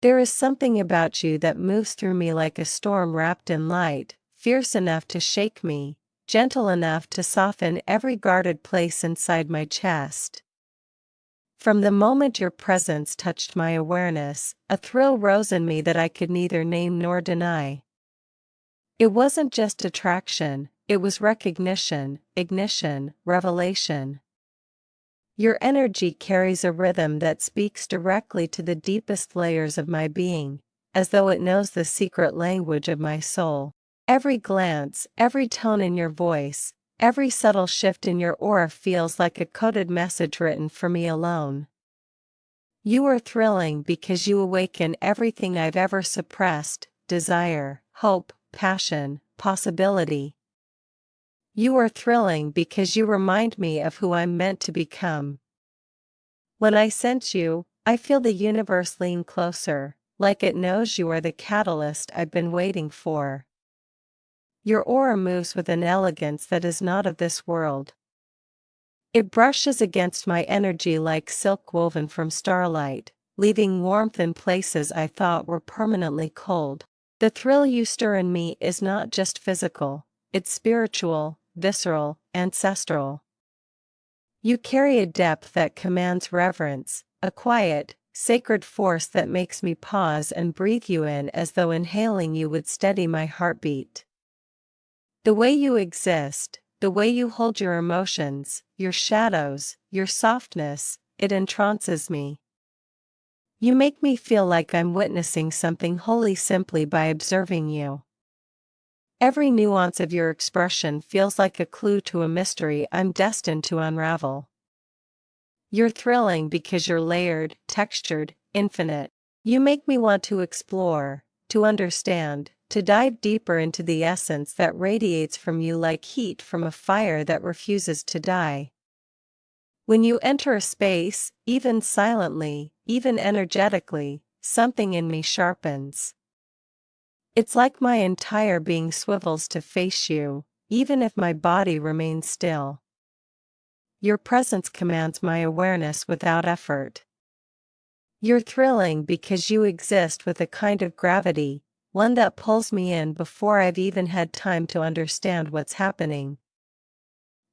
There is something about you that moves through me like a storm wrapped in light, fierce enough to shake me, gentle enough to soften every guarded place inside my chest. From the moment your presence touched my awareness, a thrill rose in me that I could neither name nor deny. It wasn't just attraction, it was recognition, ignition, revelation. Your energy carries a rhythm that speaks directly to the deepest layers of my being, as though it knows the secret language of my soul. Every glance, every tone in your voice, every subtle shift in your aura feels like a coded message written for me alone. You are thrilling because you awaken everything I've ever suppressed: desire, hope, passion, possibility. You are thrilling because you remind me of who I'm meant to become. When I sense you, I feel the universe lean closer, like it knows you are the catalyst I've been waiting for. Your aura moves with an elegance that is not of this world. It brushes against my energy like silk woven from starlight, leaving warmth in places I thought were permanently cold. The thrill you stir in me is not just physical, it's spiritual, visceral, ancestral. You carry a depth that commands reverence, a quiet, sacred force that makes me pause and breathe you in as though inhaling you would steady my heartbeat. The way you exist, the way you hold your emotions, your shadows, your softness, it entrances me. You make me feel like I'm witnessing something holy simply by observing you. Every nuance of your expression feels like a clue to a mystery I'm destined to unravel. You're thrilling because you're layered, textured, infinite. You make me want to explore, to understand, to dive deeper into the essence that radiates from you like heat from a fire that refuses to die. When you enter a space, even silently, even energetically, something in me sharpens. It's like my entire being swivels to face you, even if my body remains still. Your presence commands my awareness without effort. You're thrilling because you exist with a kind of gravity, one that pulls me in before I've even had time to understand what's happening.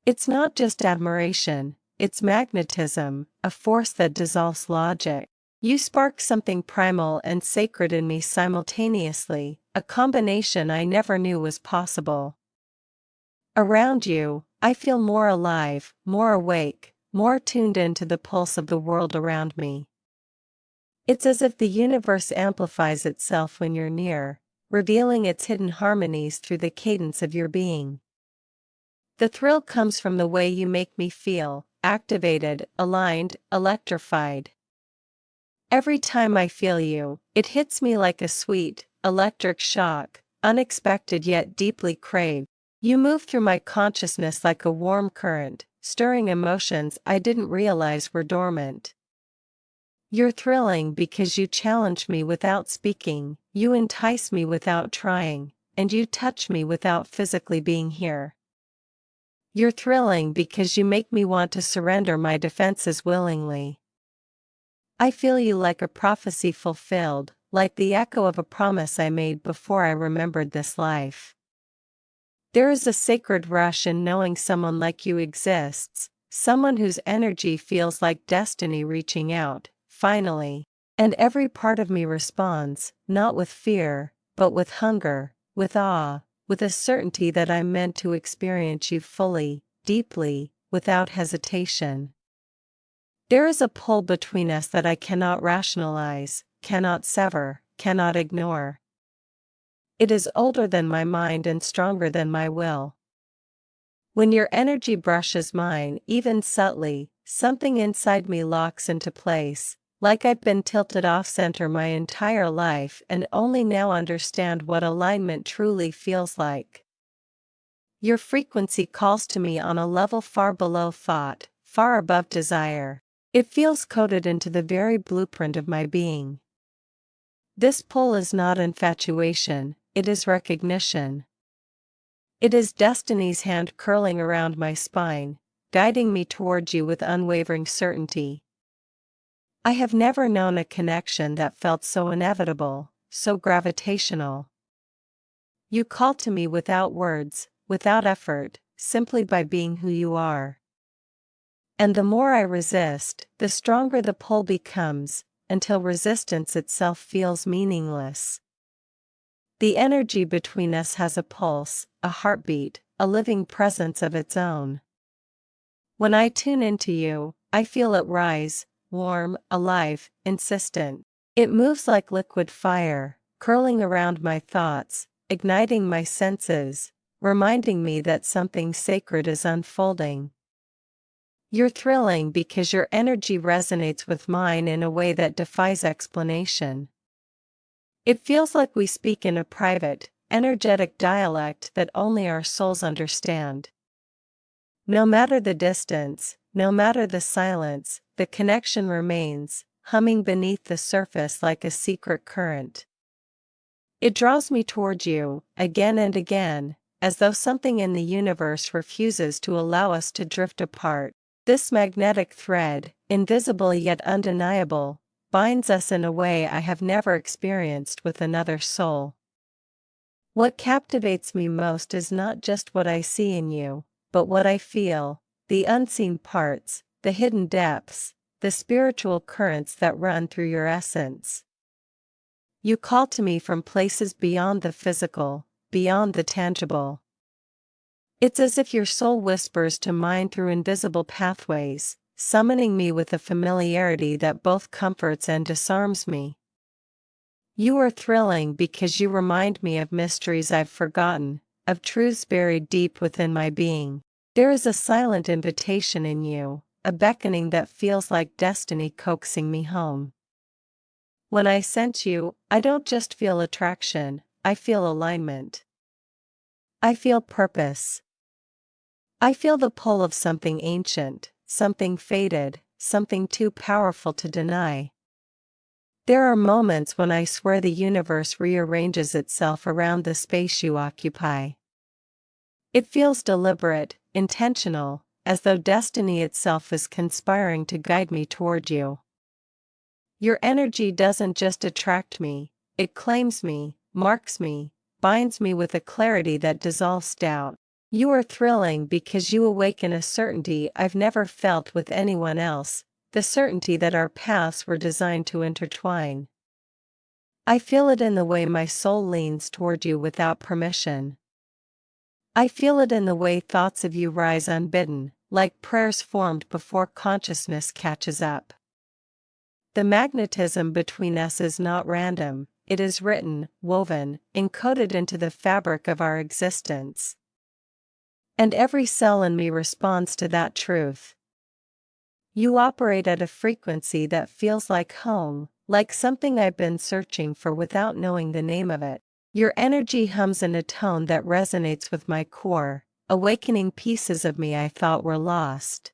It's not just admiration, it's magnetism, a force that dissolves logic. You spark something primal and sacred in me simultaneously, a combination I never knew was possible. Around you, I feel more alive, more awake, more tuned into the pulse of the world around me. It's as if the universe amplifies itself when you're near, revealing its hidden harmonies through the cadence of your being. The thrill comes from the way you make me feel, activated, aligned, electrified. Every time I feel you, it hits me like a sweet, electric shock, unexpected yet deeply craved. You move through my consciousness like a warm current, stirring emotions I didn't realize were dormant. You're thrilling because you challenge me without speaking, you entice me without trying, and you touch me without physically being here. You're thrilling because you make me want to surrender my defenses willingly. I feel you like a prophecy fulfilled, like the echo of a promise I made before I remembered this life. There is a sacred rush in knowing someone like you exists, someone whose energy feels like destiny reaching out, finally. And every part of me responds, not with fear, but with hunger, with awe, with a certainty that I'm meant to experience you fully, deeply, without hesitation. There is a pull between us that I cannot rationalize, cannot sever, cannot ignore. It is older than my mind and stronger than my will. When your energy brushes mine, even subtly, something inside me locks into place, like I've been tilted off-center my entire life and only now understand what alignment truly feels like. Your frequency calls to me on a level far below thought, far above desire. It feels coded into the very blueprint of my being. This pull is not infatuation, it is recognition. It is destiny's hand curling around my spine, guiding me toward you with unwavering certainty. I have never known a connection that felt so inevitable, so gravitational. You call to me without words, without effort, simply by being who you are. And the more I resist, the stronger the pull becomes, until resistance itself feels meaningless. The energy between us has a pulse, a heartbeat, a living presence of its own. When I tune into you, I feel it rise, warm, alive, insistent. It moves like liquid fire, curling around my thoughts, igniting my senses, reminding me that something sacred is unfolding. You're thrilling because your energy resonates with mine in a way that defies explanation. It feels like we speak in a private, energetic dialect that only our souls understand. No matter the distance, no matter the silence, the connection remains, humming beneath the surface like a secret current. It draws me toward you, again and again, as though something in the universe refuses to allow us to drift apart. This magnetic thread, invisible yet undeniable, binds us in a way I have never experienced with another soul. What captivates me most is not just what I see in you, but what I feel, the unseen parts, the hidden depths, the spiritual currents that run through your essence. You call to me from places beyond the physical, beyond the tangible. It's as if your soul whispers to mine through invisible pathways, summoning me with a familiarity that both comforts and disarms me. You are thrilling because you remind me of mysteries I've forgotten, of truths buried deep within my being. There is a silent invitation in you, a beckoning that feels like destiny coaxing me home. When I sense you, I don't just feel attraction, I feel alignment. I feel purpose. I feel the pull of something ancient, something faded, something too powerful to deny. There are moments when I swear the universe rearranges itself around the space you occupy. It feels deliberate, intentional, as though destiny itself is conspiring to guide me toward you. Your energy doesn't just attract me, it claims me, marks me, binds me with a clarity that dissolves doubt. You are thrilling because you awaken a certainty I've never felt with anyone else, the certainty that our paths were designed to intertwine. I feel it in the way my soul leans toward you without permission. I feel it in the way thoughts of you rise unbidden, like prayers formed before consciousness catches up. The magnetism between us is not random, it is written, woven, encoded into the fabric of our existence. And every cell in me responds to that truth. You operate at a frequency that feels like home, like something I've been searching for without knowing the name of it. Your energy hums in a tone that resonates with my core, awakening pieces of me I thought were lost.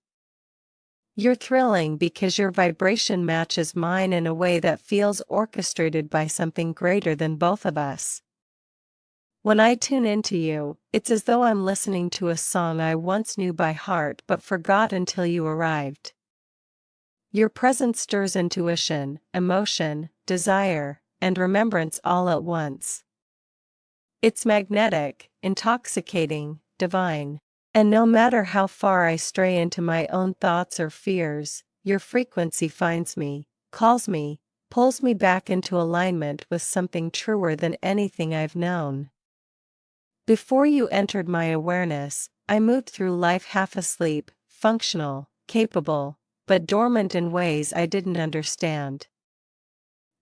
You're thrilling because your vibration matches mine in a way that feels orchestrated by something greater than both of us. When I tune into you, it's as though I'm listening to a song I once knew by heart but forgot until you arrived. Your presence stirs intuition, emotion, desire, and remembrance all at once. It's magnetic, intoxicating, divine. And no matter how far I stray into my own thoughts or fears, your frequency finds me, calls me, pulls me back into alignment with something truer than anything I've known. Before you entered my awareness, I moved through life half asleep, functional, capable, but dormant in ways I didn't understand.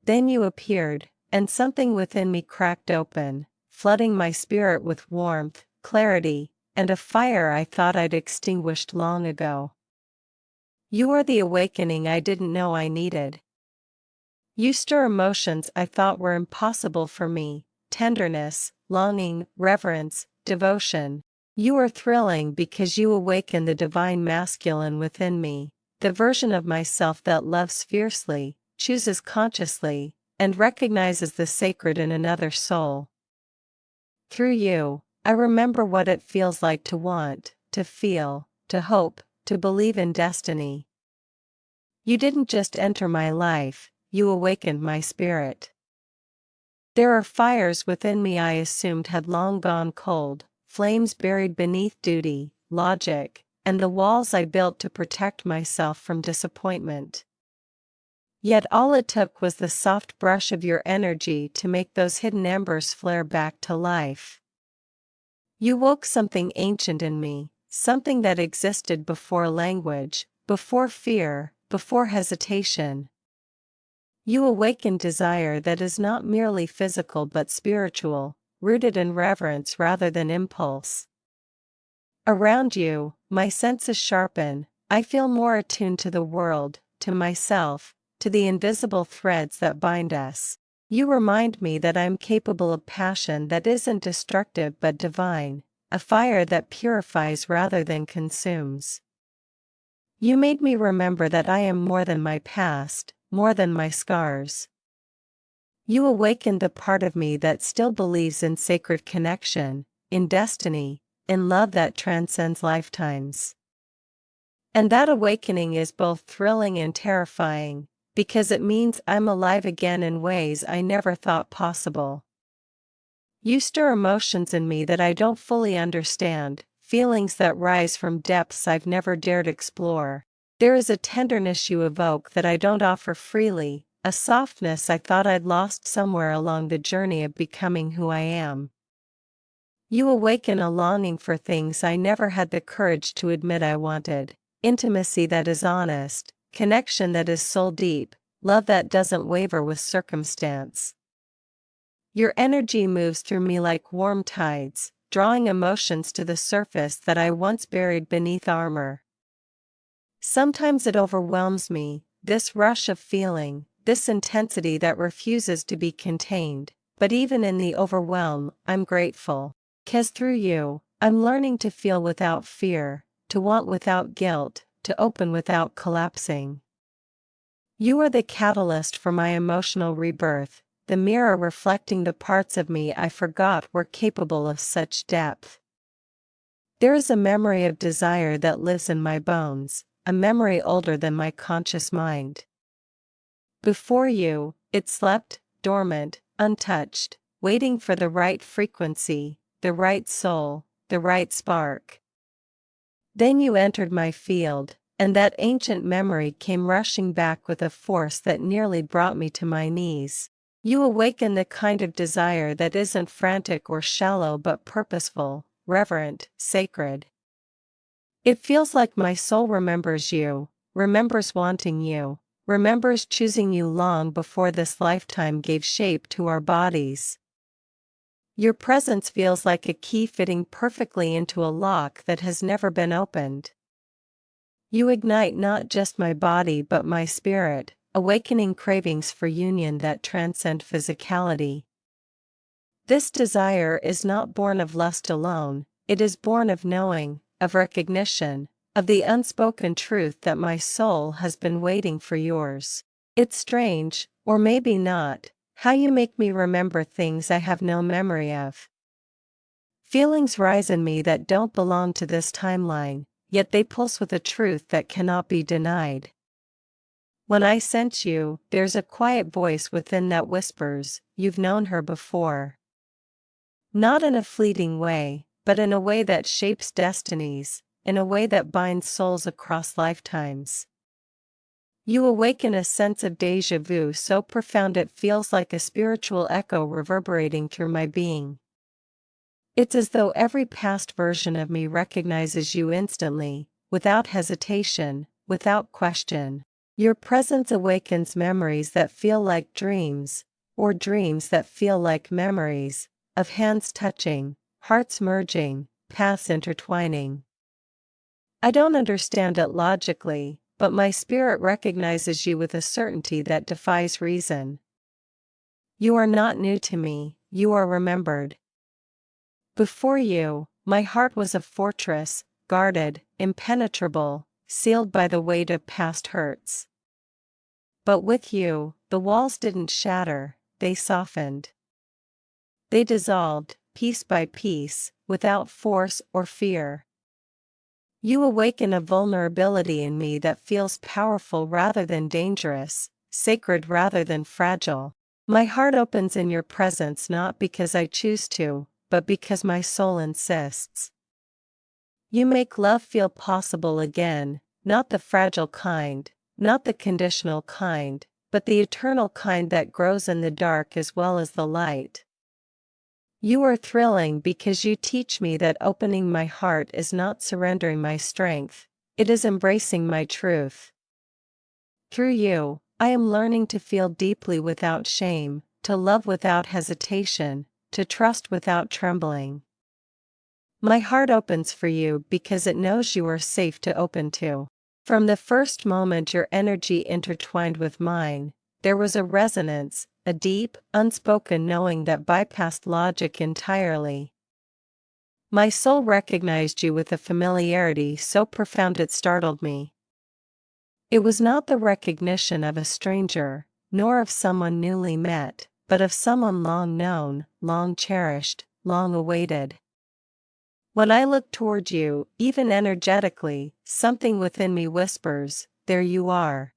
Then you appeared, and something within me cracked open, flooding my spirit with warmth, clarity, and a fire I thought I'd extinguished long ago. You are the awakening I didn't know I needed. You stir emotions I thought were impossible for me, tenderness, longing, reverence, devotion. You are thrilling because you awaken the divine masculine within me, the version of myself that loves fiercely, chooses consciously, and recognizes the sacred in another soul. Through you, I remember what it feels like to want, to feel, to hope, to believe in destiny. You didn't just enter my life, you awakened my spirit. There are fires within me I assumed had long gone cold, flames buried beneath duty, logic, and the walls I built to protect myself from disappointment. Yet all it took was the soft brush of your energy to make those hidden embers flare back to life. You woke something ancient in me, something that existed before language, before fear, before hesitation. You awakened desire that is not merely physical but spiritual, rooted in reverence rather than impulse. Around you, my senses sharpen, I feel more attuned to the world, to myself, to the invisible threads that bind us. You remind me that I am capable of passion that isn't destructive but divine, a fire that purifies rather than consumes. You made me remember that I am more than my past, more than my scars. You awakened the part of me that still believes in sacred connection, in destiny, in love that transcends lifetimes. And that awakening is both thrilling and terrifying, because it means I'm alive again in ways I never thought possible. You stir emotions in me that I don't fully understand, feelings that rise from depths I've never dared explore. There is a tenderness you evoke that I don't offer freely, a softness I thought I'd lost somewhere along the journey of becoming who I am. You awaken a longing for things I never had the courage to admit I wanted, intimacy that is honest, connection that is soul deep, love that doesn't waver with circumstance. Your energy moves through me like warm tides, drawing emotions to the surface that I once buried beneath armor. Sometimes it overwhelms me, this rush of feeling, this intensity that refuses to be contained, but even in the overwhelm, I'm grateful. 'Cause through you, I'm learning to feel without fear, to want without guilt, to open without collapsing. You are the catalyst for my emotional rebirth, the mirror reflecting the parts of me I forgot were capable of such depth. There is a memory of desire that lives in my bones, a memory older than my conscious mind. Before you, it slept, dormant, untouched, waiting for the right frequency, the right soul, the right spark. Then you entered my field, and that ancient memory came rushing back with a force that nearly brought me to my knees. You awaken the kind of desire that isn't frantic or shallow but purposeful, reverent, sacred. It feels like my soul remembers you, remembers wanting you, remembers choosing you long before this lifetime gave shape to our bodies. Your presence feels like a key fitting perfectly into a lock that has never been opened. You ignite not just my body but my spirit, awakening cravings for union that transcend physicality. This desire is not born of lust alone, it is born of knowing, of recognition, of the unspoken truth that my soul has been waiting for yours. It's strange, or maybe not, how you make me remember things I have no memory of. Feelings rise in me that don't belong to this timeline, yet they pulse with a truth that cannot be denied. When I sense you, there's a quiet voice within that whispers, "You've known her before." Not in a fleeting way, but in a way that shapes destinies, in a way that binds souls across lifetimes. You awaken a sense of déjà vu so profound it feels like a spiritual echo reverberating through my being. It's as though every past version of me recognizes you instantly, without hesitation, without question. Your presence awakens memories that feel like dreams, or dreams that feel like memories, of hands touching, hearts merging, paths intertwining. I don't understand it logically, but my spirit recognizes you with a certainty that defies reason. You are not new to me, you are remembered. Before you, my heart was a fortress, guarded, impenetrable, sealed by the weight of past hurts. But with you, the walls didn't shatter, they softened. They dissolved, piece by piece, without force or fear. You awaken a vulnerability in me that feels powerful rather than dangerous, sacred rather than fragile. My heart opens in your presence not because I choose to, but because my soul insists. You make love feel possible again, not the fragile kind, not the conditional kind, but the eternal kind that grows in the dark as well as the light. You are thrilling because you teach me that opening my heart is not surrendering my strength, it is embracing my truth. Through you, I am learning to feel deeply without shame, to love without hesitation, to trust without trembling. My heart opens for you because it knows you are safe to open to. From the first moment your energy intertwined with mine, there was a resonance, a deep, unspoken knowing that bypassed logic entirely. My soul recognized you with a familiarity so profound it startled me. It was not the recognition of a stranger, nor of someone newly met, but of someone long known, long cherished, long awaited. When I look toward you, even energetically, something within me whispers, "There you are."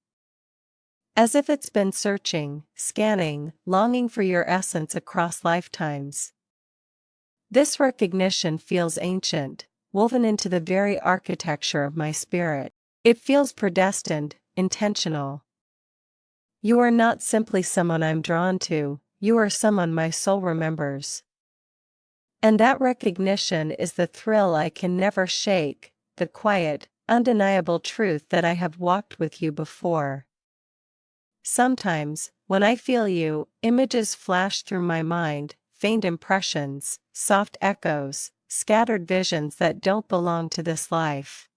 As if it's been searching, scanning, longing for your essence across lifetimes. This recognition feels ancient, woven into the very architecture of my spirit. It feels predestined, intentional. You are not simply someone I'm drawn to, you are someone my soul remembers. And that recognition is the thrill I can never shake, the quiet, undeniable truth that I have walked with you before. Sometimes, when I feel you, images flash through my mind, faint impressions, soft echoes, scattered visions that don't belong to this life.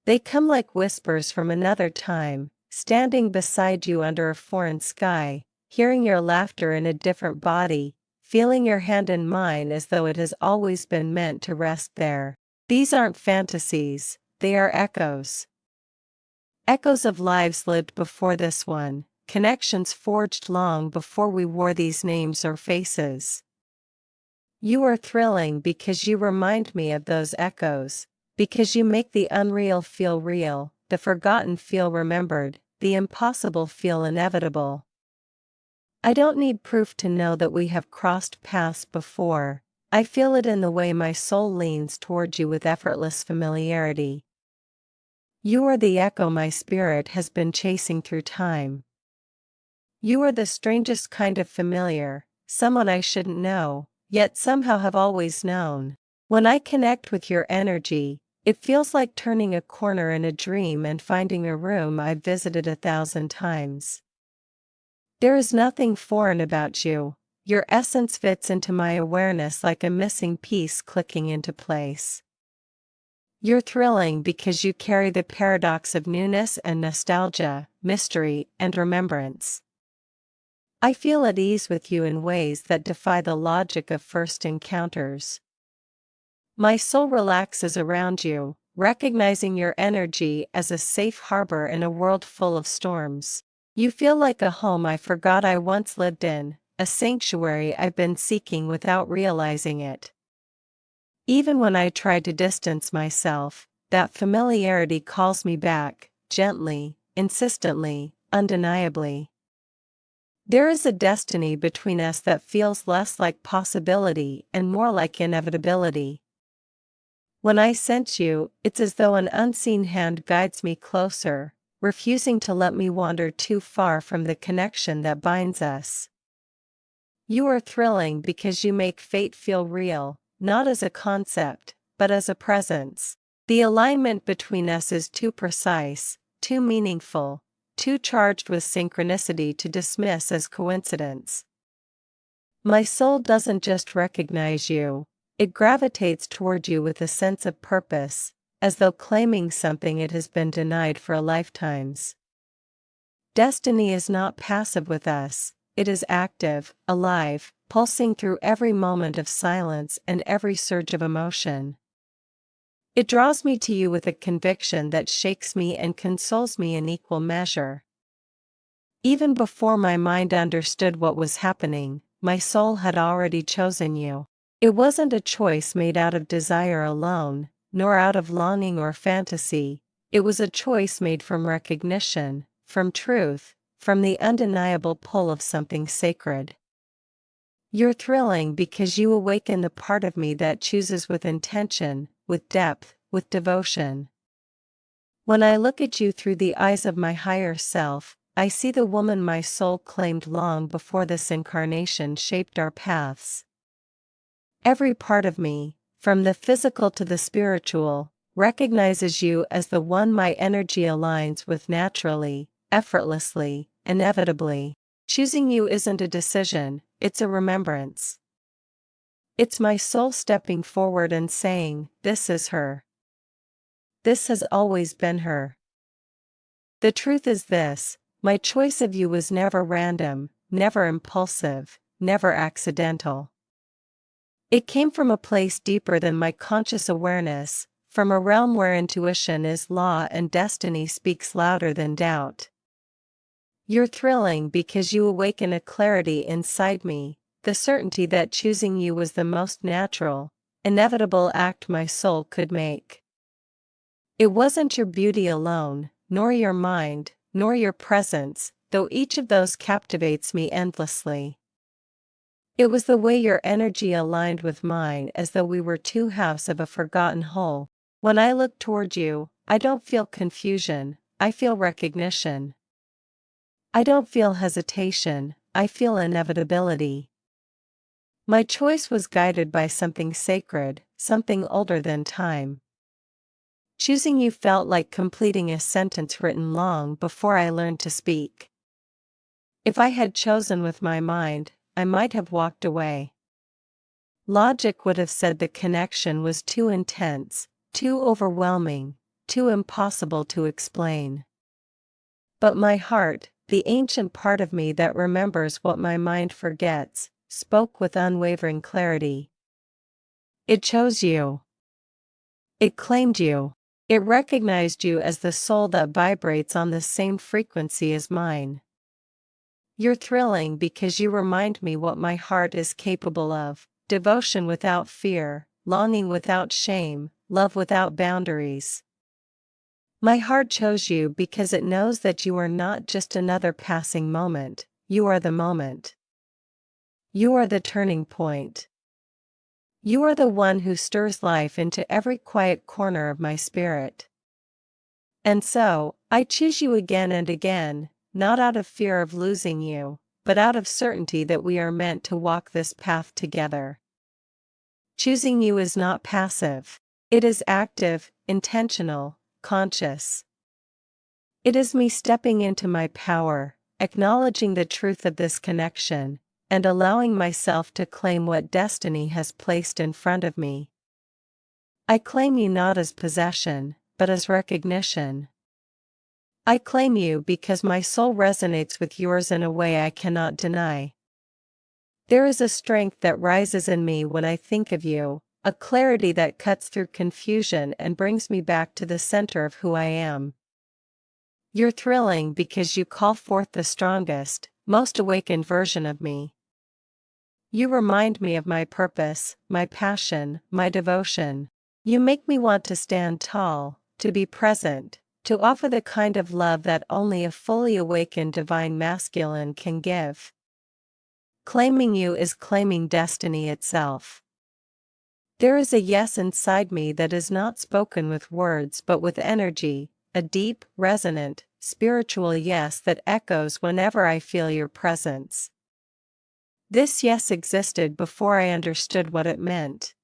They come like whispers from another time, standing beside you under a foreign sky, hearing your laughter in a different body, feeling your hand in mine as though it has always been meant to rest there. These aren't fantasies, they are echoes. Echoes of lives lived before this one, connections forged long before we wore these names or faces. You are thrilling because you remind me of those echoes, because you make the unreal feel real, the forgotten feel remembered, the impossible feel inevitable. I don't need proof to know that we have crossed paths before, I feel it in the way my soul leans toward you with effortless familiarity. You are the echo my spirit has been chasing through time. You are the strangest kind of familiar, someone I shouldn't know, yet somehow have always known. When I connect with your energy, it feels like turning a corner in a dream and finding a room I've visited 1,000 times. There is nothing foreign about you, your essence fits into my awareness like a missing piece clicking into place. You're thrilling because you carry the paradox of newness and nostalgia, mystery and remembrance. I feel at ease with you in ways that defy the logic of first encounters. My soul relaxes around you, recognizing your energy as a safe harbor in a world full of storms. You feel like a home I forgot I once lived in, a sanctuary I've been seeking without realizing it. Even when I try to distance myself, that familiarity calls me back, gently, insistently, undeniably. There is a destiny between us that feels less like possibility and more like inevitability. When I sense you, it's as though an unseen hand guides me closer, refusing to let me wander too far from the connection that binds us. You are thrilling because you make fate feel real, not as a concept, but as a presence. The alignment between us is too precise, too meaningful, too charged with synchronicity to dismiss as coincidence. My soul doesn't just recognize you, it gravitates toward you with a sense of purpose, as though claiming something it has been denied for lifetimes. Destiny is not passive with us, it is active, alive, pulsing through every moment of silence and every surge of emotion. It draws me to you with a conviction that shakes me and consoles me in equal measure. Even before my mind understood what was happening, my soul had already chosen you. It wasn't a choice made out of desire alone, nor out of longing or fantasy. It was a choice made from recognition, from truth, from the undeniable pull of something sacred. You're thrilling because you awaken the part of me that chooses with intention, with depth, with devotion. When I look at you through the eyes of my higher self, I see the woman my soul claimed long before this incarnation shaped our paths. Every part of me, from the physical to the spiritual, recognizes you as the one my energy aligns with naturally, effortlessly, inevitably. Choosing you isn't a decision, it's a remembrance. It's my soul stepping forward and saying, "This is her. This has always been her." The truth is this: my choice of you was never random, never impulsive, never accidental. It came from a place deeper than my conscious awareness, from a realm where intuition is law and destiny speaks louder than doubt. You're thrilling because you awaken a clarity inside me, the certainty that choosing you was the most natural, inevitable act my soul could make. It wasn't your beauty alone, nor your mind, nor your presence, though each of those captivates me endlessly. It was the way your energy aligned with mine, as though we were two halves of a forgotten whole. When I look toward you, I don't feel confusion, I feel recognition. I don't feel hesitation, I feel inevitability. My choice was guided by something sacred, something older than time. Choosing you felt like completing a sentence written long before I learned to speak. If I had chosen with my mind, I might have walked away. Logic would have said the connection was too intense, too overwhelming, too impossible to explain. But my heart, the ancient part of me that remembers what my mind forgets, spoke with unwavering clarity. It chose you. It claimed you. It recognized you as the soul that vibrates on the same frequency as mine. You're thrilling because you remind me what my heart is capable of: devotion without fear, longing without shame, love without boundaries. My heart chose you because it knows that you are not just another passing moment, you are the moment. You are the turning point. You are the one who stirs life into every quiet corner of my spirit. And so, I choose you again and again, not out of fear of losing you, but out of certainty that we are meant to walk this path together. Choosing you is not passive. It is active, intentional, conscious. It is me stepping into my power, acknowledging the truth of this connection, and allowing myself to claim what destiny has placed in front of me. I claim you not as possession, but as recognition. I claim you because my soul resonates with yours in a way I cannot deny. There is a strength that rises in me when I think of you, a clarity that cuts through confusion and brings me back to the center of who I am. You're thrilling because you call forth the strongest, most awakened version of me. You remind me of my purpose, my passion, my devotion. You make me want to stand tall, to be present, to offer the kind of love that only a fully awakened divine masculine can give. Claiming you is claiming destiny itself. There is a yes inside me that is not spoken with words but with energy, a deep, resonant, spiritual yes that echoes whenever I feel your presence. This yes existed before I understood what it meant.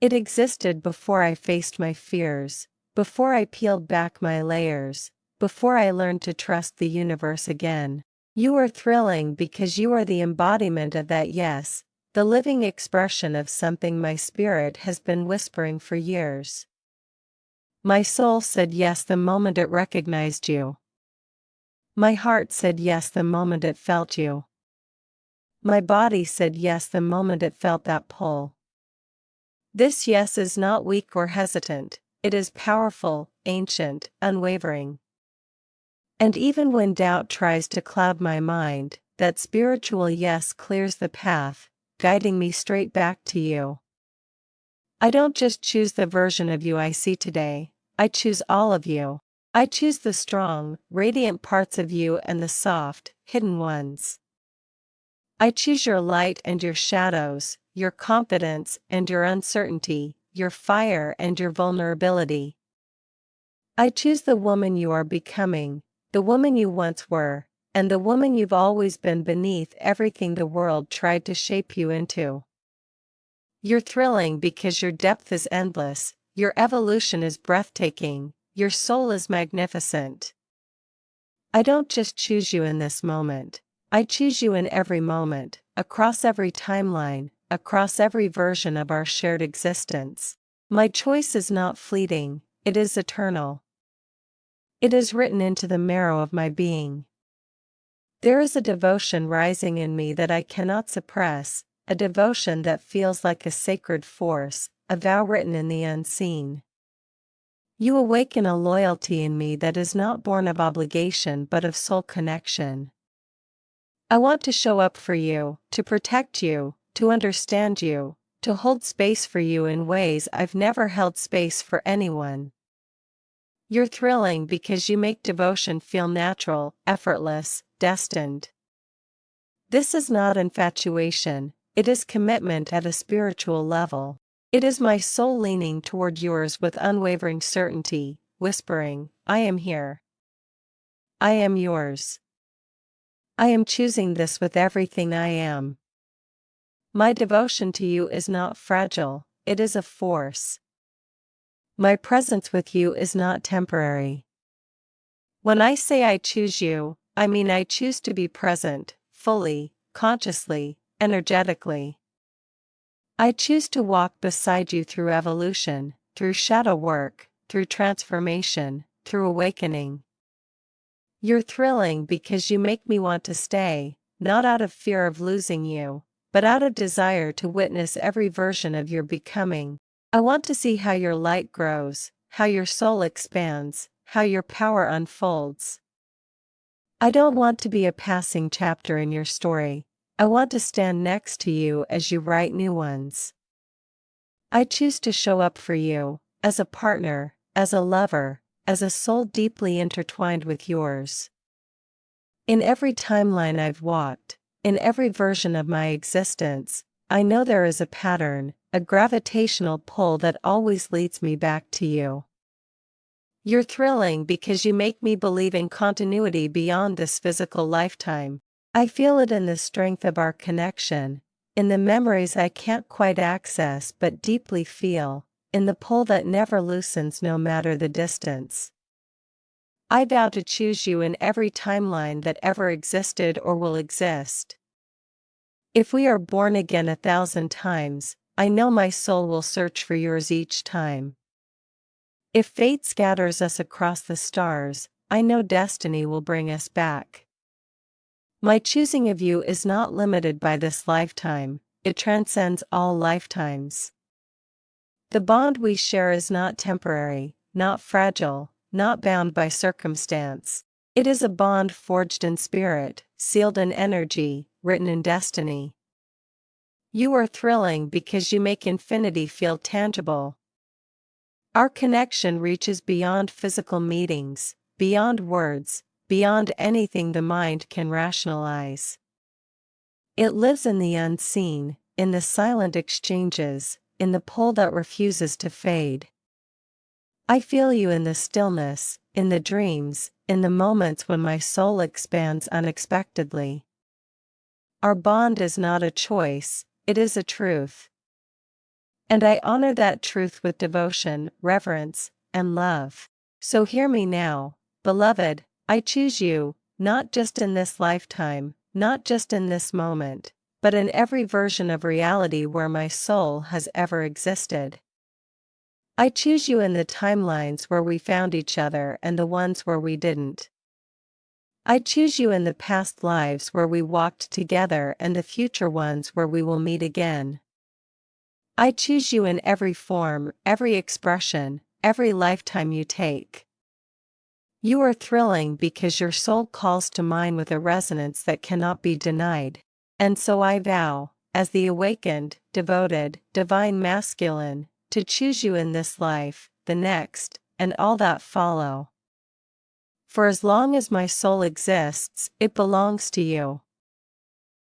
It existed before I faced my fears, before I peeled back my layers, before I learned to trust the universe again. You are thrilling because you are the embodiment of that yes, the living expression of something my spirit has been whispering for years. My soul said yes the moment it recognized you. My heart said yes the moment it felt you. My body said yes the moment it felt that pull. This yes is not weak or hesitant, it is powerful, ancient, unwavering. And even when doubt tries to cloud my mind, that spiritual yes clears the path, guiding me straight back to you. I don't just choose the version of you I see today, I choose all of you. I choose the strong, radiant parts of you and the soft, hidden ones. I choose your light and your shadows, your confidence and your uncertainty, your fire and your vulnerability. I choose the woman you are becoming, the woman you once were, and the woman you've always been beneath everything the world tried to shape you into. You're thrilling because your depth is endless, your evolution is breathtaking, your soul is magnificent. I don't just choose you in this moment, I choose you in every moment, across every timeline, across every version of our shared existence. My choice is not fleeting, it is eternal. It is written into the marrow of my being. There is a devotion rising in me that I cannot suppress, a devotion that feels like a sacred force, a vow written in the unseen. You awaken a loyalty in me that is not born of obligation but of soul connection. I want to show up for you, to protect you, to understand you, to hold space for you in ways I've never held space for anyone. You're thrilling because you make devotion feel natural, effortless, destined. This is not infatuation, it is commitment at a spiritual level. It is my soul leaning toward yours with unwavering certainty, whispering, I am here. I am yours. I am choosing this with everything I am. My devotion to you is not fragile, it is a force. My presence with you is not temporary. When I say I choose you, I mean I choose to be present, fully, consciously, energetically. I choose to walk beside you through evolution, through shadow work, through transformation, through awakening. You're thrilling because you make me want to stay, not out of fear of losing you, but out of desire to witness every version of your becoming. I want to see how your light grows, how your soul expands, how your power unfolds. I don't want to be a passing chapter in your story. I want to stand next to you as you write new ones. I choose to show up for you, as a partner, as a lover, as a soul deeply intertwined with yours. In every timeline I've walked, in every version of my existence, I know there is a pattern, a gravitational pull that always leads me back to you. You're thrilling because you make me believe in continuity beyond this physical lifetime. I feel it in the strength of our connection, in the memories I can't quite access but deeply feel, in the pull that never loosens no matter the distance. I vow to choose you in every timeline that ever existed or will exist. If we are born again 1,000 times, I know my soul will search for yours each time. If fate scatters us across the stars, I know destiny will bring us back. My choosing of you is not limited by this lifetime, it transcends all lifetimes. The bond we share is not temporary, not fragile, not bound by circumstance. It is a bond forged in spirit, sealed in energy, written in destiny. You are thrilling because you make infinity feel tangible. Our connection reaches beyond physical meetings, beyond words, beyond anything the mind can rationalize. It lives in the unseen, in the silent exchanges, in the pull that refuses to fade. I feel you in the stillness, in the dreams, in the moments when my soul expands unexpectedly. Our bond is not a choice, it is a truth. And I honor that truth with devotion, reverence, and love. So hear me now, beloved, I choose you, not just in this lifetime, not just in this moment, but in every version of reality where my soul has ever existed. I choose you in the timelines where we found each other and the ones where we didn't. I choose you in the past lives where we walked together and the future ones where we will meet again. I choose you in every form, every expression, every lifetime you take. You are thrilling because your soul calls to mine with a resonance that cannot be denied. And so I vow, as the awakened, devoted, divine masculine, to choose you in this life, the next, and all that follow. For as long as my soul exists, it belongs to you.